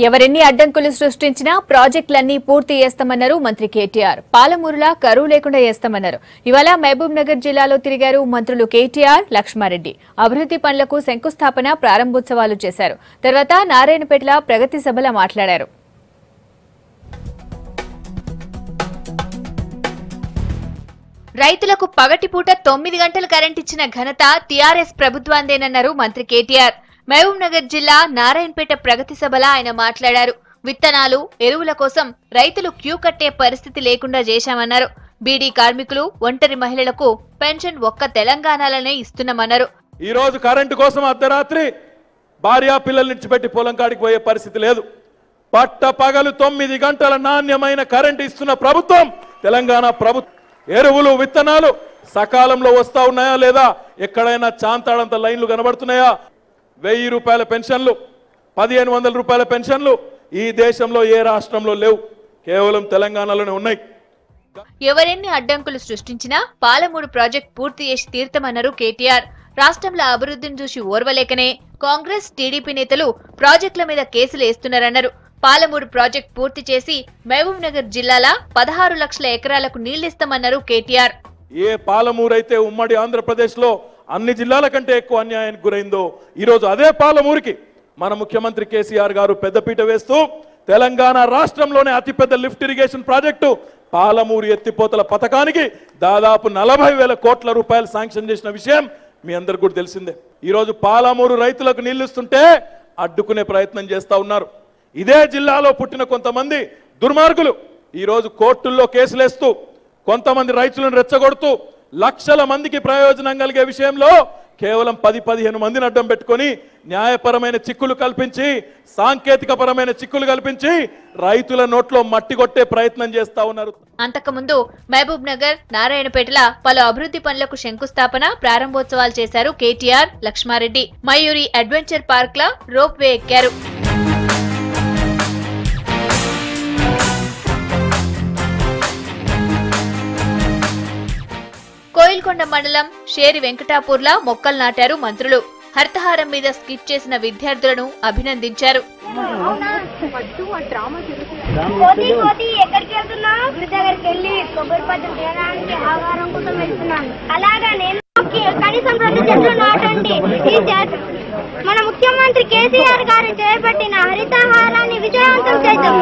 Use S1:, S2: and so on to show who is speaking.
S1: ఎవరెన్ని అడ్డంకులు సృష్టించినా ప్రాజెక్టులన్నీ పూర్తి చేస్తామన్నారు మంత్రి కేటీఆర్. పాలమూరులా కరువు లేకుండా చేస్తామన్నారు. ఇవాళ మహబూబ్ నగర్ జిల్లాలో తిరిగారు మంత్రులు కేటీఆర్, లక్ష్మారెడ్డి. అభివృద్ధి పనులకు శంకుస్థాపన, ప్రారంభోత్సవాలు చేశారు. తర్వాత నారాయణపేటలో ప్రగతి సభలో మాట్లాడారు. రైతులకు పగటిపూట 9 గంటలు కరెంట్ ఇచ్చిన ఘనత టీఆర్ఎస్ ప్రభుత్వాందేనన్నారు మంత్రి కేటీఆర్. మహబూబ్ నగర్ జిల్లా నారాయణపేట ప్రగతి సభలో ఆయన మాట్లాడారు. విత్తనాలు, ఎరువుల కోసం రైతులు క్యూ కట్టే పరిస్థితి లేకుండా చేశామన్నారు. బీడీ కార్మికులు, ఒంటరి మహిళలకు పెన్షన్ ఒక్క తెలంగాణలోనే ఇస్తున్నామన్నారు.
S2: ఈ రోజు కరెంటు కోసం అర్ధరాత్రి భార్యా పిల్లల నుంచి పెట్టి పొలం కాడికి పోయే పరిస్థితి లేదు. పట్ట పగలు 9 గంటల నాణ్యమైన కరెంటు ఇస్తున్న ప్రభుత్వం తెలంగాణ ప్రభుత్వం. ఎరువులు, విత్తనాలు సకాలంలో వస్తా ఉన్నాయా లేదా, ఎక్కడైనా చాంతాడంత లైన్లు కనబడుతున్నాయా? 1000 రూపాయల పెన్షన్లు, 1500 రూపాయల పెన్షన్లు ఈ దేశంలో ఏ రాష్ట్రంలో లేవు, కేవలం తెలంగాణలోనే ఉన్నాయి.
S1: ఎవరెన్ని అడ్డంకులు సృష్టించినా పాలమూరు ప్రాజెక్ట్ పూర్తి చేసి తీర్థమన్నారు కేటీఆర్. రాష్ట్రంలో అభివృద్ధిని చూసి ఓర్వలేకనే కాంగ్రెస్, టీడీపీ నేతలు ప్రాజెక్టుల మీద కేసులు వేస్తున్నారన్నారు. పాలమూరు ప్రాజెక్ట్ పూర్తి చేసి మహబూబ్ నగర్ జిల్లాల 16 లక్షల ఎకరాలకు నీళ్లిస్తామన్నారు కేటీఆర్.
S2: ఏ పాలమూరు అయితే ఉమ్మడి ఆంధ్రప్రదేశ్ లో అన్ని జిల్లాల కంటే ఎక్కువ అన్యాయానికి గురైందో, ఈ రోజు అదే పాలమూరుకి మన ముఖ్యమంత్రి కేసీఆర్ గారు పెద్దపీట వేస్తూ తెలంగాణ రాష్ట్రంలోనే అతిపెద్ద లిఫ్ట్ ఇరిగేషన్ ప్రాజెక్టు పాలమూరు ఎత్తిపోతల పథకానికి దాదాపు 40,000 కోట్ల రూపాయలు శాంక్షన్ చేసిన విషయం మీ అందరికి కూడా తెలిసిందే. ఈ రోజు పాలమూరు రైతులకు నీళ్లిస్తుంటే అడ్డుకునే ప్రయత్నం చేస్తా ఉన్నారు. ఇదే జిల్లాలో పుట్టిన కొంతమంది దుర్మార్గులు ఈ రోజు కోర్టుల్లో కేసులేస్తూ కొంతమంది రైతులను రెచ్చగొడుతూ లక్షల మందికి ప్రయోజనం కలిగే విషయంలో కేవలం 10-15 మందిని అడ్డం పెట్టుకొని న్యాయపరమైన చిక్కులు కల్పించి, సాంకేతిక పరమైన చిక్కులు కల్పించి రైతుల నోట్లో మట్టి కొట్టే ప్రయత్నం చేస్తా ఉన్నారు.
S1: అంతకుముందు మహబూబ్ నగర్, నారాయణపేటలో పలు అభివృద్ధి పనులకు శంకుస్థాపన, ప్రారంభోత్సవాలు చేశారు కేటీఆర్, లక్ష్మారెడ్డి. మయూరి అడ్వెంచర్ పార్క్ లో రోప్ వే ఎక్కారు. కోయిల్కొండ మండలం షేరి వెంకటాపూర్లా మొక్కలు నాటారు మంత్రులు. హరితహారం మీద స్కిట్ చేసిన విద్యార్థులను అభినందించారు.
S3: మన ముఖ్యమంత్రి కేసీఆర్ గారు చేపట్టిన హరితహారాన్ని విజయవంతం చేద్దాం.